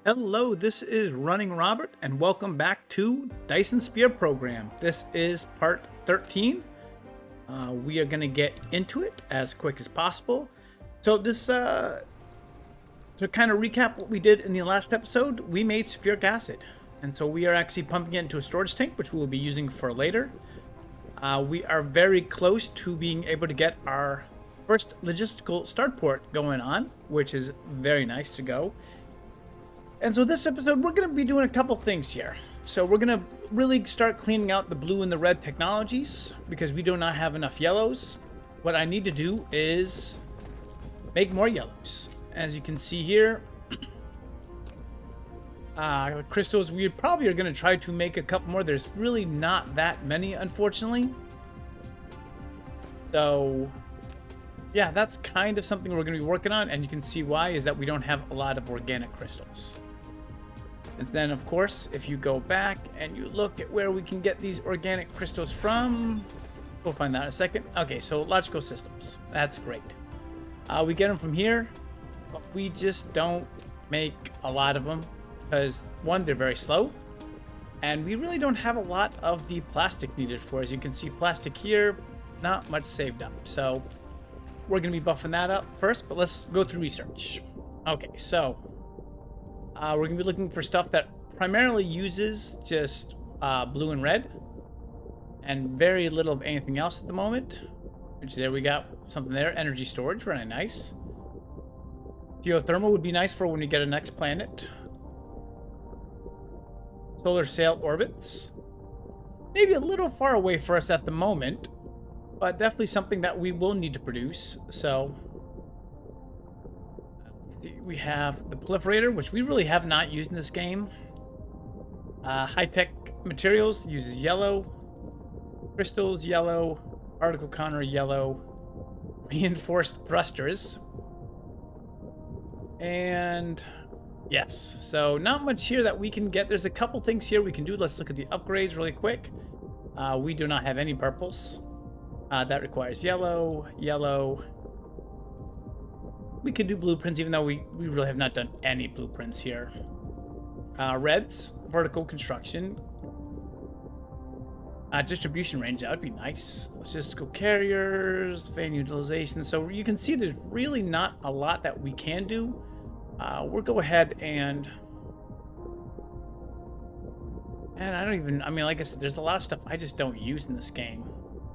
Hello, this is Running Robert, and welcome back to Dyson Sphere Program. This is part 13. We are going to get into it as quick as possible. So to kind of recap what we did in the last episode, we made sulfuric acid. And so we are actually pumping it into a storage tank, which we will be using for later. We are very close to being able to get our first logistical start port going on, which is very nice to go. And so this episode, we're going to be doing a couple things here. So we're going to really start cleaning out the blue and the red technologies because we do not have enough yellows. What I need to do is make more yellows. As you can see here, crystals, we probably are going to try to make a couple more. There's really not that many, unfortunately. So yeah, that's kind of something we're going to be working on. And you can see why is that we don't have a lot of organic crystals. And then, of course, if you go back and you look at where we can get these organic crystals from, we'll find that in a second. Okay, so logical systems. That's great. We get them from here, but we just don't make a lot of them because, one, they're very slow, and we really don't have a lot of the plastic needed for. As you can see, plastic here, not much saved up. So we're going to be buffing that up first, but let's go through research. Okay, so we're going to be looking for stuff that primarily uses just blue and red and very little of anything else at the moment. Which there we got something there. Energy storage, very nice. Geothermal would be nice for when we get a next planet. Solar sail orbits. Maybe a little far away for us at the moment, but definitely something that we will need to produce. So we have the proliferator, which we really have not used in this game. High-tech materials uses yellow. Crystals, yellow. Particle counter, yellow. Reinforced thrusters. And yes, so not much here that we can get. There's a couple things here we can do. Let's look at the upgrades really quick. We do not have any purples. That requires yellow, yellow. We could do blueprints, even though we really have not done any blueprints here. Reds, vertical construction. Distribution range, that would be nice. Logistical carriers, fan utilization. So you can see there's really not a lot that we can do. We'll go ahead and I don't even, I mean, like I said, there's a lot of stuff I just don't use in this game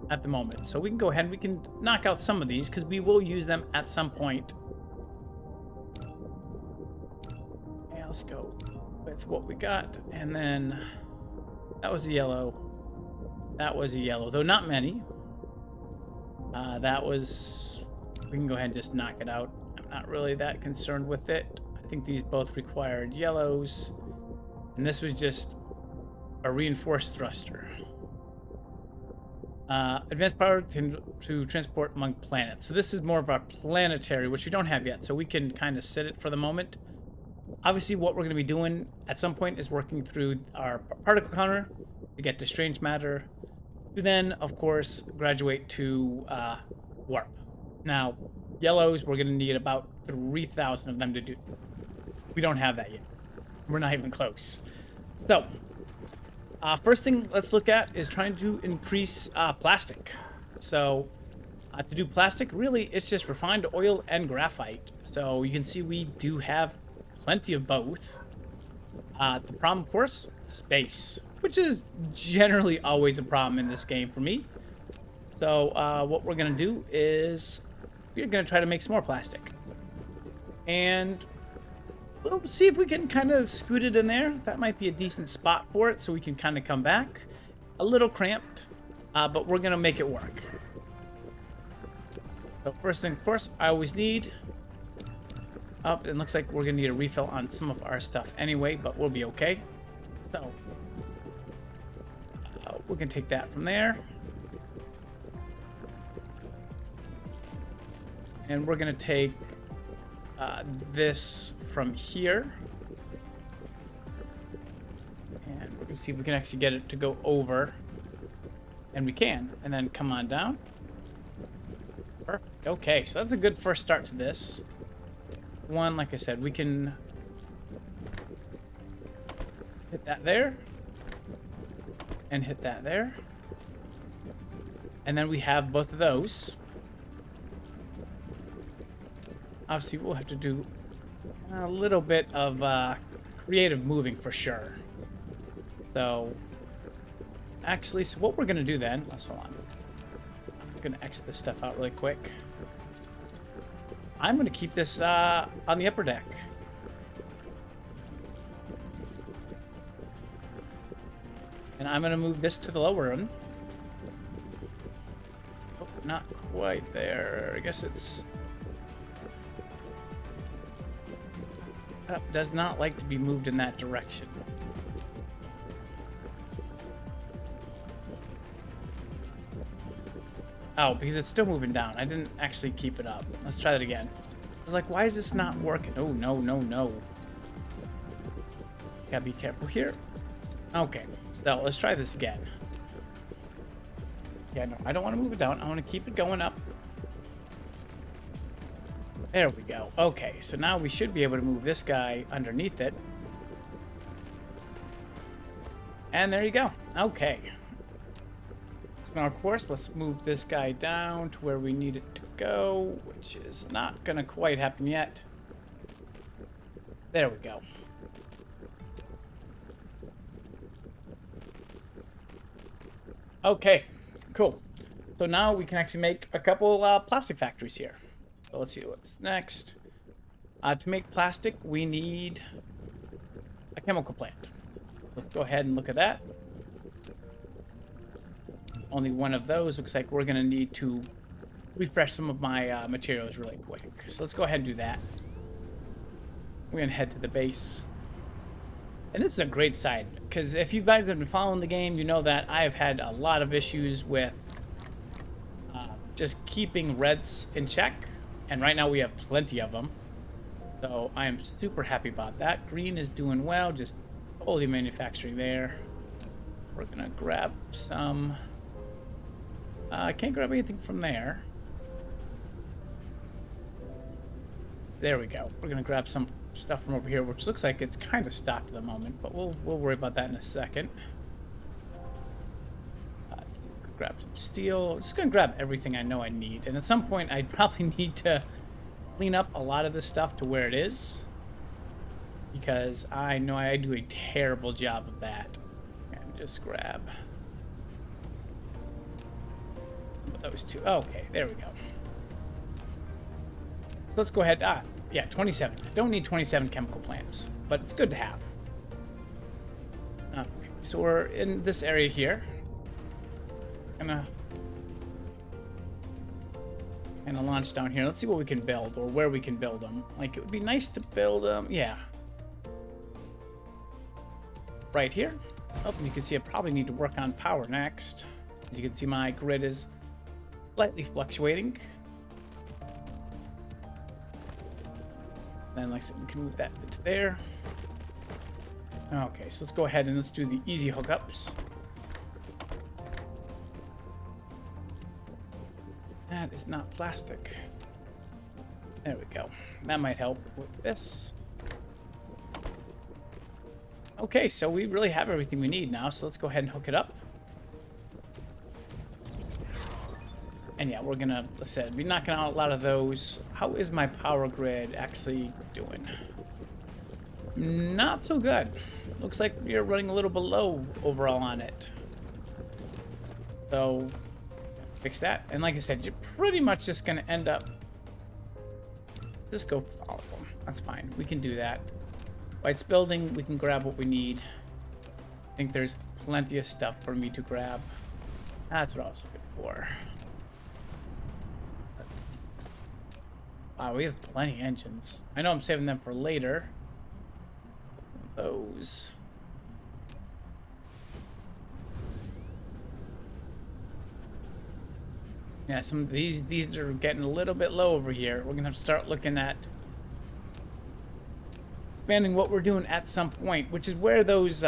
at the moment. So we can go ahead and we can knock out some of these because we will use them at some point. Yeah, let's go with what we got. And then that was a yellow. That was a yellow, though not many. That was, we can go ahead and just knock it out. I'm not really that concerned with it. I think these both required yellows. And this was just a reinforced thruster. Advanced power to transport among planets. So this is more of our planetary, which we don't have yet. So we can kind of sit it for the moment. Obviously, what we're going to be doing at some point is working through our particle counter to get to strange matter. To then, of course, graduate to warp. Now, yellows, we're going to need about 3,000 of them to do. We don't have that yet. We're not even close. So, first thing let's look at is trying to increase plastic. So, to do plastic, really, it's just refined oil and graphite. So, you can see we do have plenty of both. The problem, of course, space, which is generally always a problem in this game for me. So, what we're going to do is we're going to try to make some more plastic. And we'll see if we can kind of scoot it in there. That might be a decent spot for it so we can kind of come back. A little cramped, but we're going to make it work. So first thing, of course, I always need... Oh, it looks like we're going to need a refill on some of our stuff anyway, but we'll be okay. So, we can take that from there. And we're going to take this from here. And we're going to see if we can actually get it to go over. And we can. And then come on down. Perfect. Okay, so that's a good first start to this. One, like I said, we can Hit that there. And hit that there. And then we have both of those. Obviously, we'll have to do a little bit of creative moving for sure. So, actually, so what we're going to do then... Let's hold on. I'm just going to exit this stuff out really quick. I'm going to keep this on the upper deck. And I'm going to move this to the lower one. Oh, not quite there. I guess it's... does not like to be moved in that direction. Oh, because it's still moving down. I didn't actually keep it up. Let's try that again. I was like, why is this not working? Oh, no, no, no. Gotta be careful here. Okay, so let's try this again. Yeah, no, I don't want to move it down. I want to keep it going up. There we go. Okay, so now we should be able to move this guy underneath it. And there you go. Okay. So now, of course, let's move this guy down to where we need it to go, which is not going to quite happen yet. There we go. Okay, cool. So now we can actually make a couple plastic factories here. So let's see what's next. To make plastic, we need a chemical plant. Let's go ahead and look at that. Only one of those. Looks like we're going to need to refresh some of my materials really quick. So let's go ahead and do that. We're going to head to the base. And this is a great site, because if you guys have been following the game, you know that I have had a lot of issues with just keeping reds in check. And right now we have plenty of them. So I am super happy about that. Green is doing well, just totally manufacturing there. We're going to grab some... I can't grab anything from there. There we go. We're going to grab some stuff from over here, which looks like it's kind of stocked at the moment, but we'll worry about that in a second. Let's grab some steel. I'm just going to grab everything I know I need. And at some point, I'd probably need to clean up a lot of this stuff to where it is, because I know I do a terrible job of that. And just grab some of those two. Okay, there we go. So let's go ahead. Yeah, 27. Don't need 27 chemical plants, but it's good to have. Okay, so we're in this area here. Gonna launch down here. Let's see what we can build, or where we can build them. Like, it would be nice to build them. Yeah. Right here. Oh, you can see I probably need to work on power next. As you can see, my grid is slightly fluctuating. Then, like I said, we can move that into there. Okay, so let's go ahead and let's do the easy hookups. That is not plastic. There we go. That might help with this. Okay, so we really have everything we need now, so let's go ahead and hook it up. And yeah, we're gonna, let's say, be knocking out a lot of those. How is my power grid actually doing? Not so good. Looks like we're running a little below overall on it. So, fix that. And like I said, you're pretty much just gonna end up... Just go follow them. That's fine. We can do that. While it's building, we can grab what we need. I think there's plenty of stuff for me to grab. That's what I was looking for. Wow, we have plenty of engines. I know I'm saving them for later. Those. Yeah, some of these are getting a little bit low over here. We're gonna have to start looking at expanding what we're doing at some point, which is where those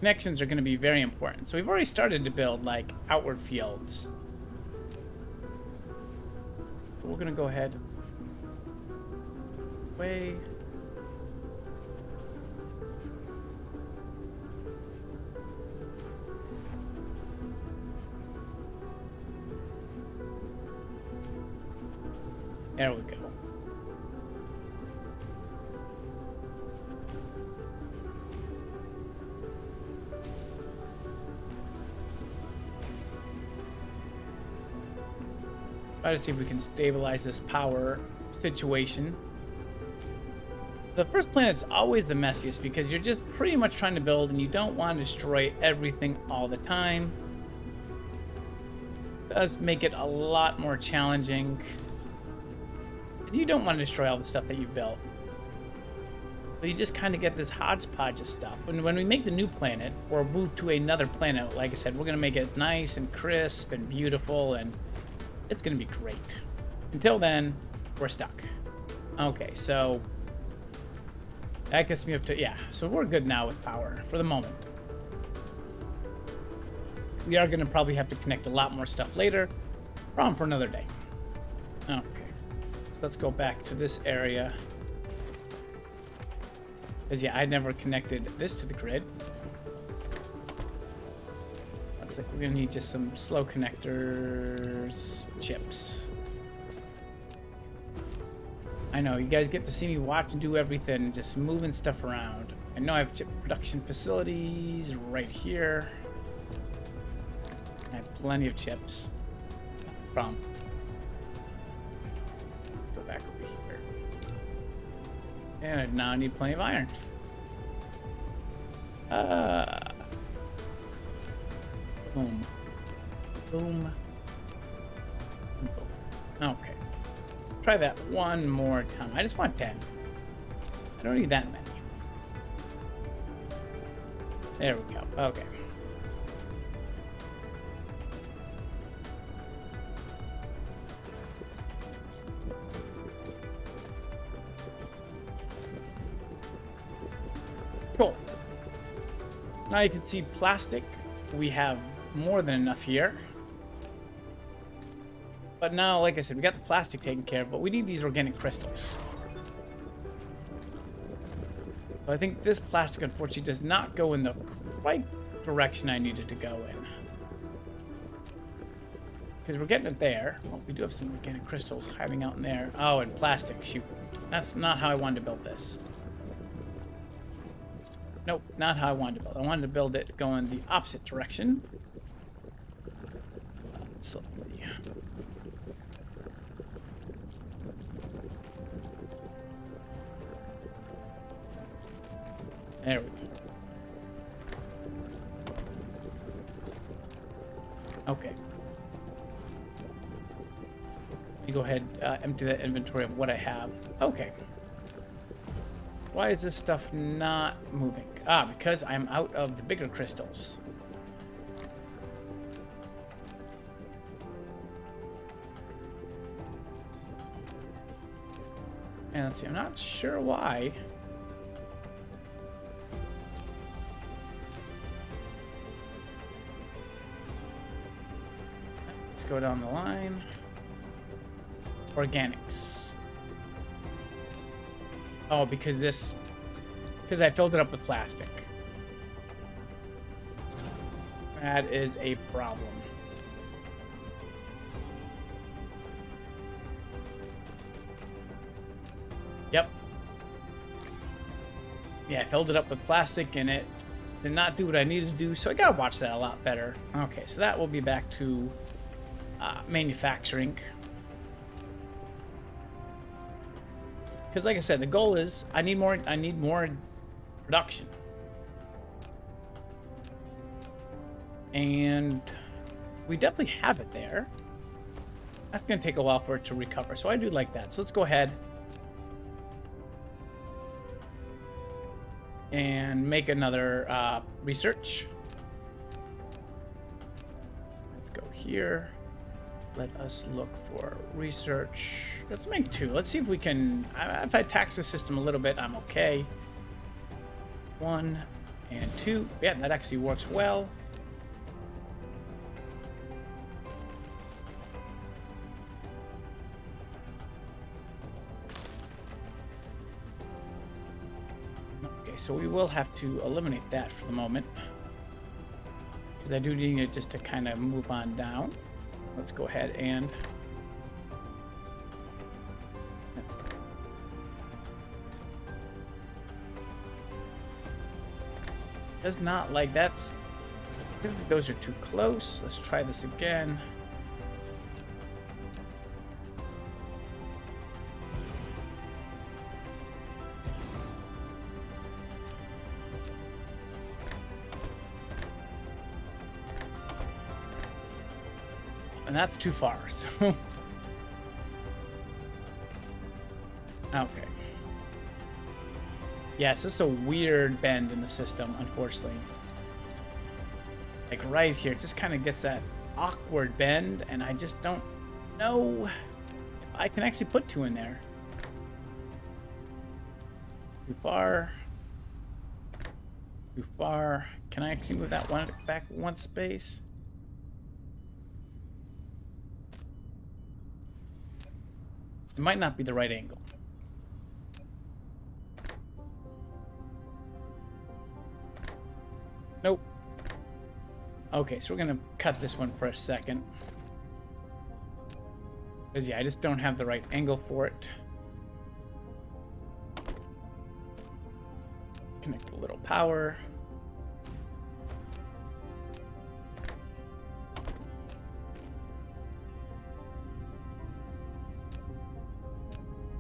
connections are gonna be very important. So we've already started to build like outward fields. We're gonna go ahead. There we go. Try to see if we can stabilize this power situation. The first planet's always the messiest because you're just pretty much trying to build and you don't want to destroy everything all the time. It does make it a lot more challenging. You don't want to destroy all the stuff that you built. But you just kind of get this hodgepodge of stuff. And when we make the new planet, or move to another planet, like I said, we're going to make it nice and crisp and beautiful, and it's going to be great. Until then, we're stuck. Okay, so that gets me up to, yeah, so we're good now with power for the moment. We are going to probably have to connect a lot more stuff later. Problem for another day. Okay, so let's go back to this area. Because, yeah, I never connected this to the grid. Looks like we're going to need just some slow connectors, chips. I know, you guys get to see me watch and do everything, just moving stuff around. I know I have chip production facilities right here. I have plenty of chips. No problem. Let's go back over here. And I now need plenty of iron. Boom. Boom. Boom. Okay. Try that one more time. I just want 10. I don't need that many. There we go. Okay. Cool. Now you can see plastic. We have more than enough here. But now, like I said, we got the plastic taken care of, but we need these organic crystals. So I think this plastic, unfortunately, does not go in the right direction I needed to go in. Because we're getting it there. Well, we do have some organic crystals hiding out in there. Oh, and plastic. Shoot. That's not how I wanted to build this. Nope, not how I wanted to build it. I wanted to build it going the opposite direction. So, yeah. There we go. Okay. Let me go ahead, empty that inventory of what I have. Okay. Why is this stuff not moving? Ah, because I'm out of the bigger crystals. And let's see, I'm not sure why. Let's go down the line. Organics. Oh, because I filled it up with plastic. That is a problem. Yep. Yeah, I filled it up with plastic and it did not do what I needed to do, so I gotta watch that a lot better. Okay, so that will be back to manufacturing. Because like I said, the goal is I need more production. And we definitely have it there. That's going to take a while for it to recover. So I do like that. So let's go ahead and make another research. Let's go here. Let us look for research. Let's make 2. Let's see if we can... If I tax the system a little bit, I'm okay. 1 and 2. Yeah, that actually works well. Okay, so we will have to eliminate that for the moment. Because I do need it just to kind of move on down. Let's go ahead and Does not like that's. Those are too close. Let's try this again. And that's too far, so. Okay. Yeah, it's just a weird bend in the system, unfortunately. Like right here, it just kind of gets that awkward bend, and I just don't know if I can actually put 2 in there. Too far. Too far. Can I actually move that one back 1 space? It might not be the right angle. Nope. Okay, so we're gonna cut this one for a second. Because yeah, I just don't have the right angle for it. Connect a little power.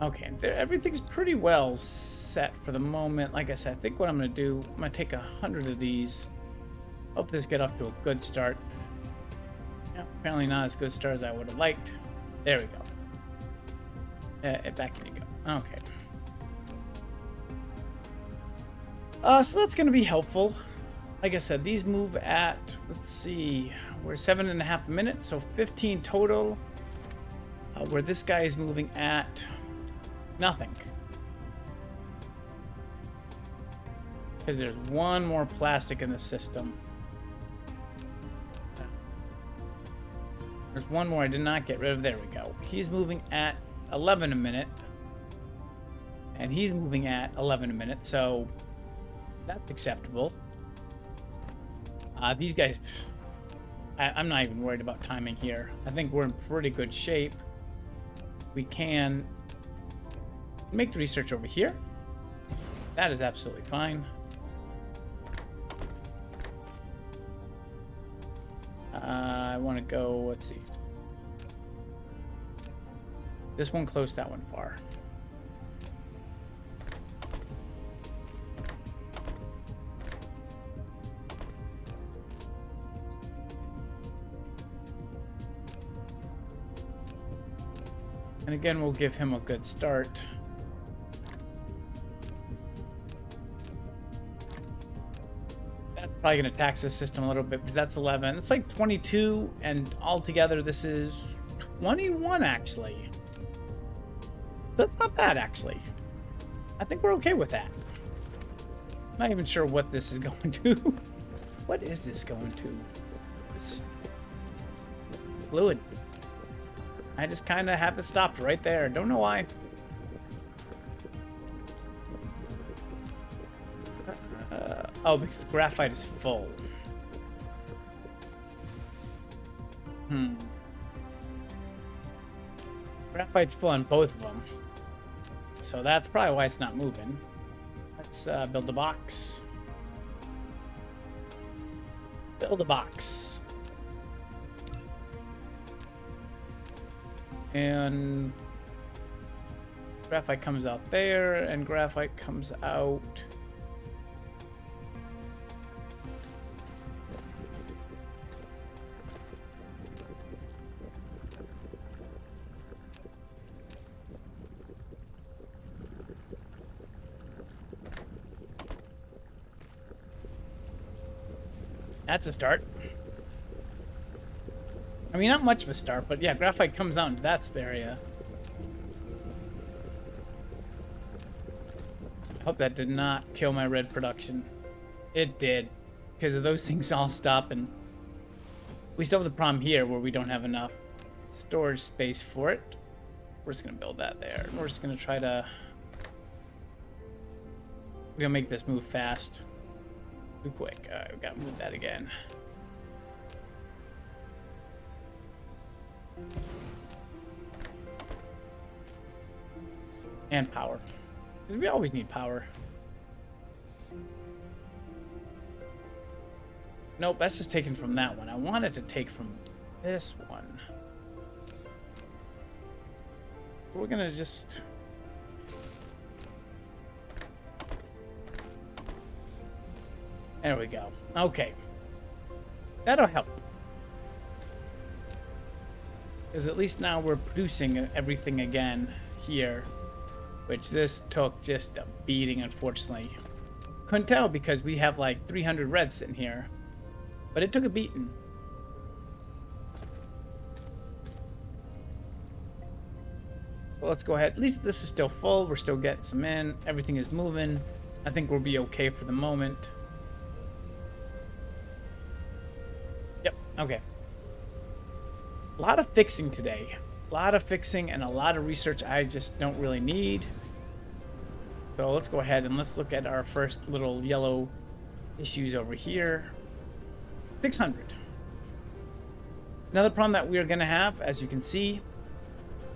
Okay, everything's pretty well set for the moment. Like I said, I think what I'm gonna do, I'm gonna take 100 of these. Hope this get off to a good start. Yeah, apparently not as good a start as I would have liked. There we go. Back in you go. Okay. So that's going to be helpful. Like I said, these move at, let's see, we're 7.5 minutes, so 15 total. Where this guy is moving at nothing. Because there's one more plastic in the system. There's one more I did not get rid of. There we go. He's moving at 11 a minute. And he's moving at 11 a minute, so that's acceptable. These guys, I'm not even worried about timing here. I think we're in pretty good shape. We can make the research over here. That is absolutely fine. I want to go, let's see. This one close, that one far. And again, we'll give him a good start. That's probably going to tax this system a little bit because that's 11. It's like 22, and altogether this is 21 actually. That's not bad actually. I think we're okay with that. Not even sure what this is going to. What is this going to? It's fluid. I just kind of have it stopped right there. Don't know why. Oh, because graphite is full. Graphite's full on both of them. So that's probably why it's not moving. Let's build a box. Build a box. And graphite comes out there, and graphite comes out. That's a start. I mean, not much of a start, but yeah, graphite comes out into that area. I hope that did not kill my red production. It did, because of those things all stop, and we still have the problem here where we don't have enough storage space for it. We're just gonna build that there. We're just gonna try to. We're gonna make this move fast. Too quick. Alright, we gotta move that again. And power. We always need power. Nope, that's just taken from that one. I wanted to take from this one. We're gonna just... There we go. Okay. That'll help. Because at least now we're producing everything again here. Which this took just a beating, unfortunately. Couldn't tell because we have like 300 reds sitting here. But it took a beating. So let's go ahead. At least this is still full. We're still getting some in. Everything is moving. I think we'll be okay for the moment. Yep, okay. A lot of fixing today. A lot of fixing and a lot of research I just don't really need. So let's go ahead and let's look at our first little yellow issues over here. 600. Another problem that we are going to have, as you can see,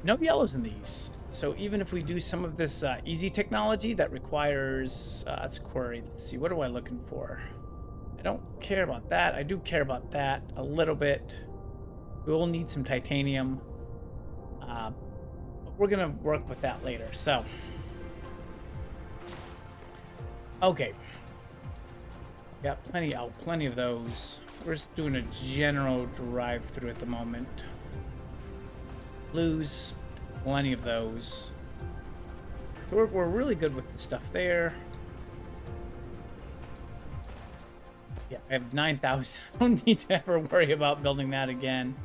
no yellows in these. So even if we do some of this easy technology that requires, let's query, let's see, what am I looking for? I don't care about that. I do care about that a little bit. We will need some titanium. But we're going to work with that later. So, okay. Got plenty of those. We're just doing a general drive-through at the moment. Blues, plenty of those. We're really good with the stuff there. Yeah, I have 9,000. I don't need to ever worry about building that again.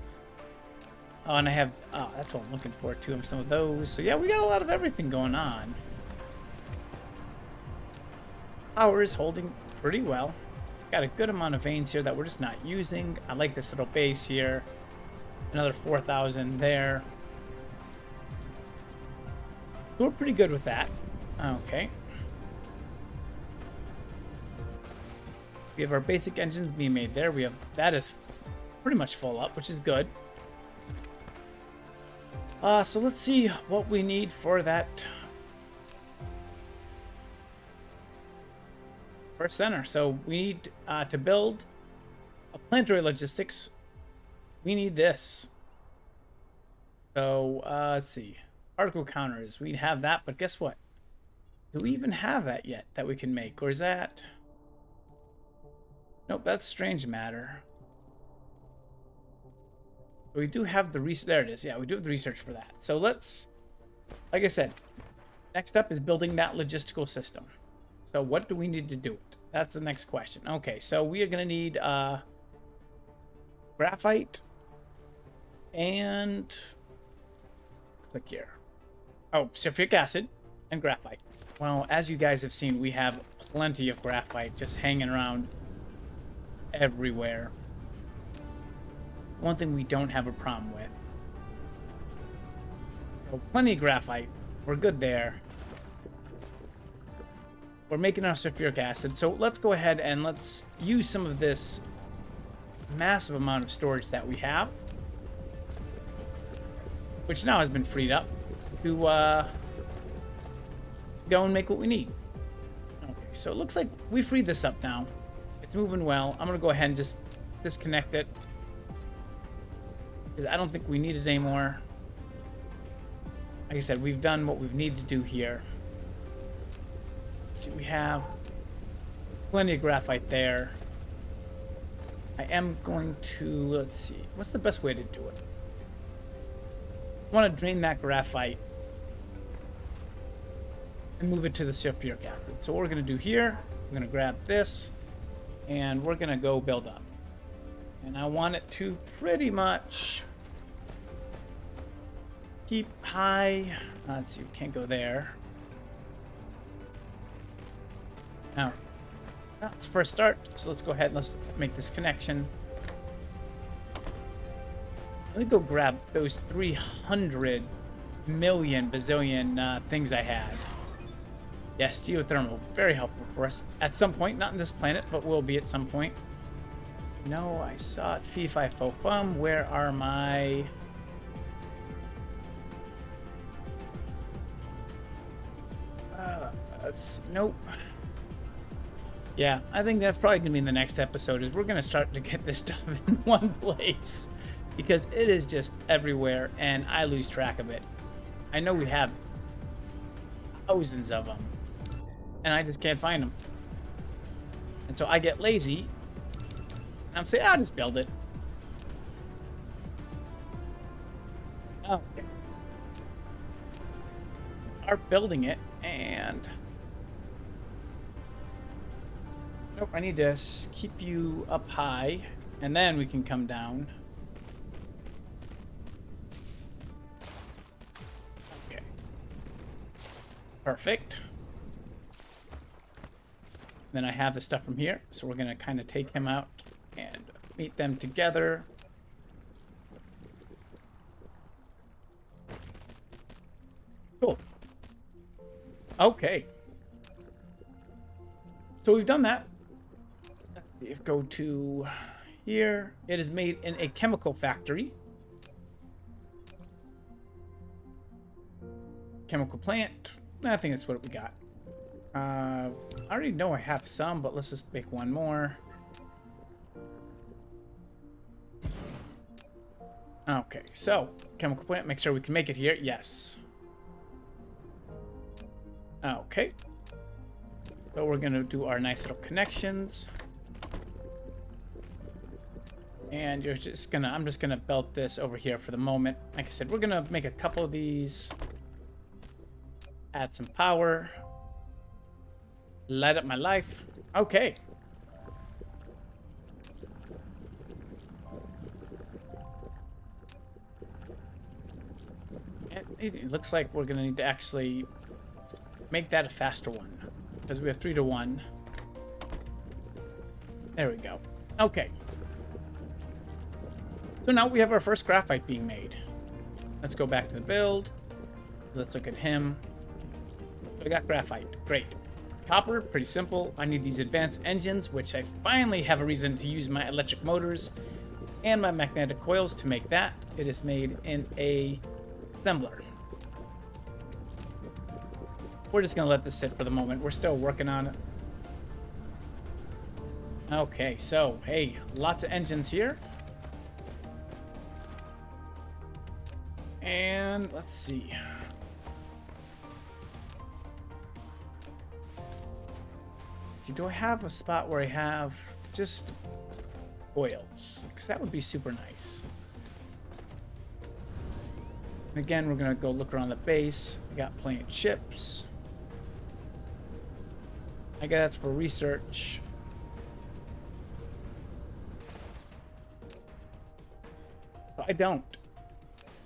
Oh, and I have... Oh, that's what I'm looking for, too. Some of those. So, yeah, we got a lot of everything going on. Power is holding pretty well. Got a good amount of veins here that we're just not using. I like this little base here. Another 4,000 there. So we're pretty good with that. Okay. We have our basic engines being made there. We have... That is pretty much full up, which is good. So let's see what we need for that first center. So we need to build a planetary logistics. We need this. So let's see. Particle counters. We have that, but guess what? Do we even have that yet that we can make? Or is that... Nope, that's strange matter. We do have the research. There it is. Yeah, we do have the research for that. So let's, like I said, next up is building that logistical system. So what do we need to do it? That's the next question. Okay, so we are going to need graphite and click here. Oh, sulfuric acid and graphite. Well, as you guys have seen, we have plenty of graphite just hanging around everywhere. One thing we don't have a problem with. So plenty of graphite. We're good there. We're making our sulfuric acid. So let's go ahead and let's use some of this massive amount of storage that we have, which now has been freed up to go and make what we need. Okay, so it looks like we freed this up now. It's moving well. I'm going to go ahead and just disconnect it, because I don't think we need it anymore. Like I said, we've done what we need to do here. Let's see, we have plenty of graphite there. I am going to, let's see, what's the best way to do it? I want to drain that graphite and move it to the sulfuric acid. So what we're going to do here, we're going to grab this, and we're going to go build up. And I want it to pretty much keep high. Let's see, we can't go there. Now, that's for a start. So let's go ahead and let's make this connection. Let me go grab those 300 million bazillion things I had. Yes, geothermal, very helpful for us at some point. Not in this planet, but will be at some point. No, I saw it. Fee, fi, fo, fum. Where are my... nope. Yeah, I think that's probably gonna be in the next episode. Is we're gonna start to get this stuff in one place because it is just everywhere, and I lose track of it. I know we have thousands of them, and I just can't find them. And so I get lazy, and I'm saying, I'll just build it. Okay. Are building it, and nope, I need to keep you up high, and then we can come down. Okay. Perfect. Then I have the stuff from here, so we're gonna kind of take him out and meet them together. Cool. Okay. So we've done that. Let's go to here. It is made in a chemical factory. Chemical plant. I think that's what we got. I already know I have some, but let's just make one more. Okay, so chemical plant, make sure we can make it here. Yes. Okay. So we're gonna do our nice little connections. And you're just gonna, I'm just gonna belt this over here for the moment. Like I said, we're gonna make a couple of these. Add some power. Light up my life. Okay. It looks like we're gonna need to actually make that a faster one because we have 3 to 1. There we go. Okay. So now we have our first graphite being made. Let's go back to the build. Let's look at him. We got graphite. Great. Copper, pretty simple. I need these advanced engines, which I finally have a reason to use my electric motors and my magnetic coils to make that. It is made in a assembler. We're just gonna let this sit for the moment. We're still working on it. Okay, so hey, lots of engines here. And let's see. Do I have a spot where I have just oils? Because that would be super nice. And again, we're gonna go look around the base. We got plenty of chips. I guess that's for research. So I don't.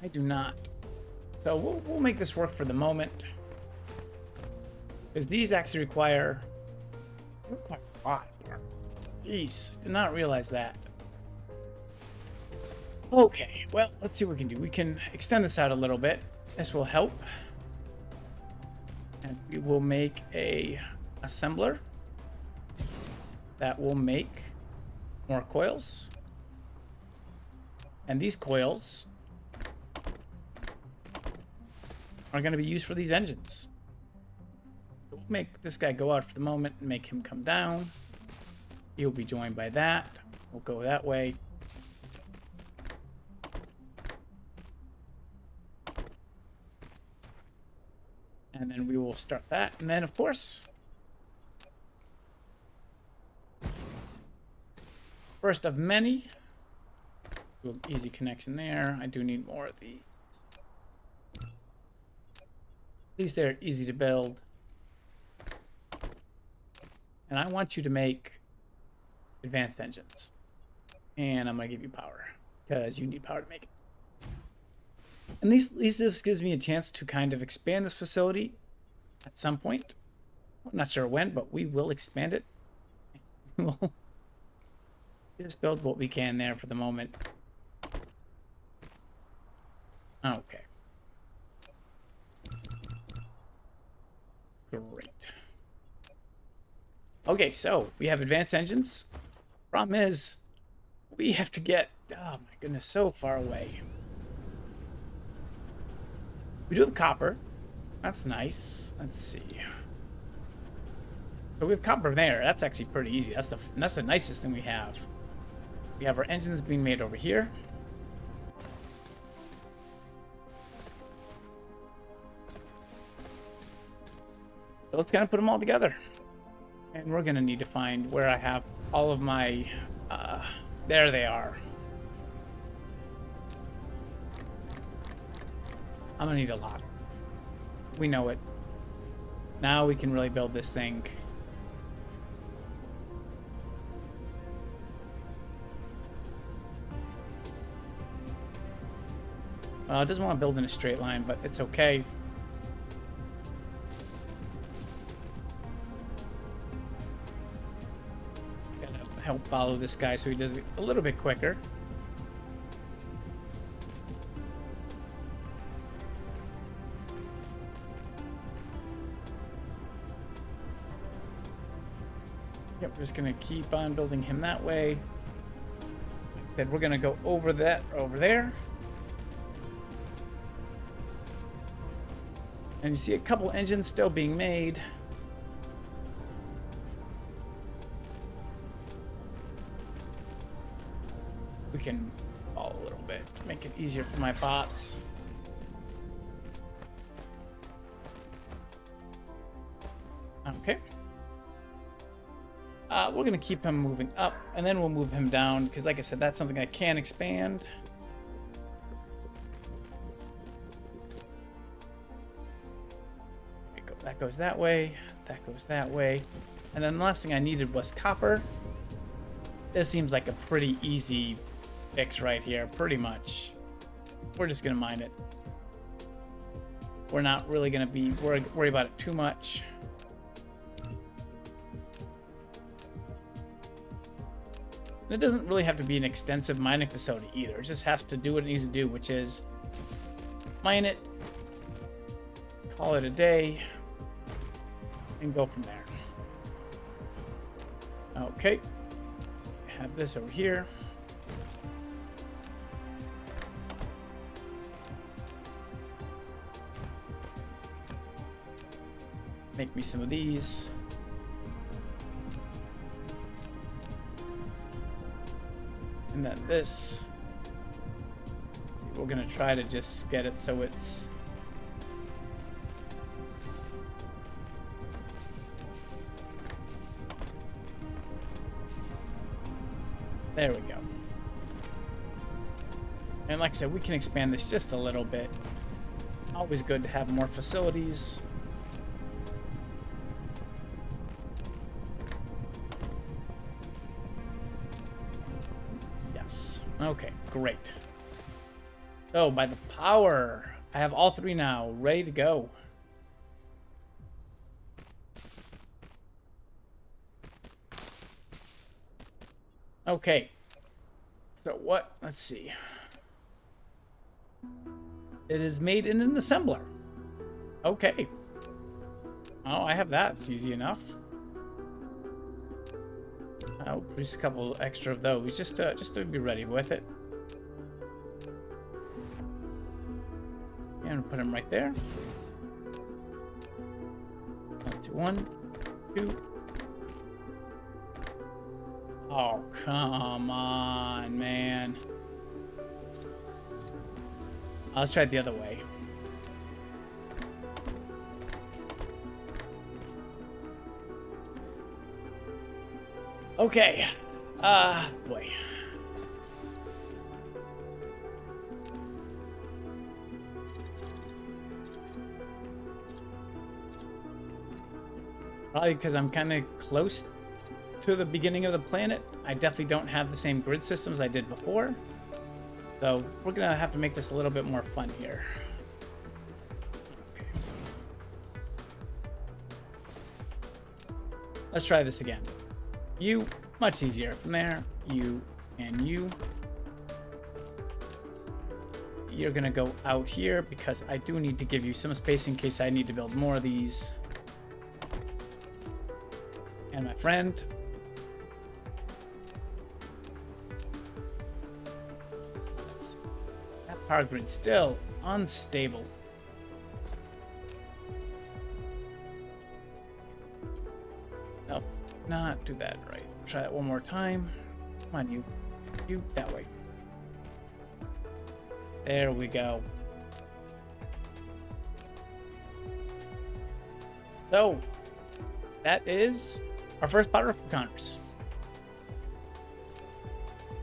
I do not. So we'll make this work for the moment. Because these actually require quite a lot. Jeez, did not realize that. Okay, well, let's see what we can do. We can extend this out a little bit. This will help. And we will make a assembler that will make more coils. And these coils are going to be used for these engines. We'll make this guy go out for the moment and make him come down. He'll be joined by that. We'll go that way. And then we will start that. And then, of course, first of many. Easy connection there. I do need more of these. These they're easy to build. And I want you to make advanced engines. And I'm going to give you power because you need power to make it. And this gives me a chance to kind of expand this facility at some point. I'm not sure when, but we will expand it. We'll just build what we can there for the moment. Okay. Great. Okay, so we have advanced engines. Problem is, we have to get, oh my goodness, so far away. We do have copper. That's nice. Let's see. So we have copper there. That's actually pretty easy. That's the nicest thing we have. We have our engines being made over here. So let's kind of put them all together. And we're going to need to find where I have all of my... there they are. I'm going to need a lot. We know it. Now we can really build this thing. Well, it doesn't want to build in a straight line, but it's okay. Gotta help follow this guy so he does it a little bit quicker. Yep, we're just gonna keep on building him that way. Instead, we're gonna go over that over there. And you see a couple engines still being made. We can fall a little bit to make it easier for my bots. Okay. We're going to keep him moving up, and then we'll move him down, because like I said, that's something I can expand. That goes that way, that goes that way. And then the last thing I needed was copper. This seems like a pretty easy fix right here, pretty much. We're just going to mine it. We're not really going to be worried about it too much. And it doesn't really have to be an extensive mining facility either. It just has to do what it needs to do, which is mine it, call it a day, and go from there. Okay. Have this over here. Make me some of these. And then this. We're gonna try to just get it so it's there we go. And like I said, we can expand this just a little bit. Always good to have more facilities. Yes. Okay, great. So by the power, I have all three now ready to go. Okay. So what? Let's see. It is made in an assembler. Okay. Oh, I have that. It's easy enough. I'll produce a couple extra of those just to be ready with it. And put them right there. 1, 2. Oh, come on, man. Let's try it the other way. Okay. Boy. Probably because I'm kind of close to the beginning of the planet. I definitely don't have the same grid systems I did before. So we're gonna have to make this a little bit more fun here. Okay. Let's try this again. You, much easier. From there, you and you. You're gonna go out here because I do need to give you some space in case I need to build more of these. And my friend. That power grid's still unstable. Nope, not do that right. Try that one more time. Come on, you that way. There we go. So that is our first particle counters.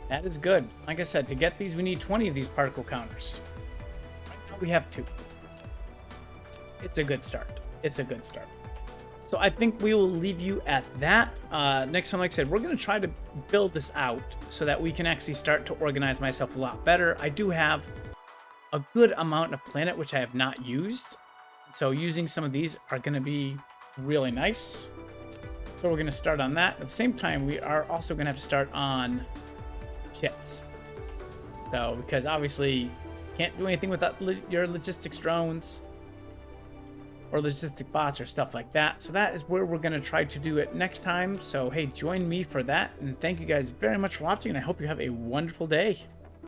That is good. Like I said, to get these, we need 20 of these particle counters. Right now we have 2. It's a good start. It's a good start. So I think we will leave you at that. Next time, like I said, we're going to try to build this out so that we can actually start to organize myself a lot better. I do have a good amount of planet, which I have not used. So using some of these are going to be really nice. So we're going to start on that. At the same time, we are also going to have to start on ships. So, because obviously can't do anything without your logistics drones or logistic bots or stuff like that. So that is where we're going to try to do it next time. So, hey, join me for that. And thank you guys very much for watching. And I hope you have a wonderful day.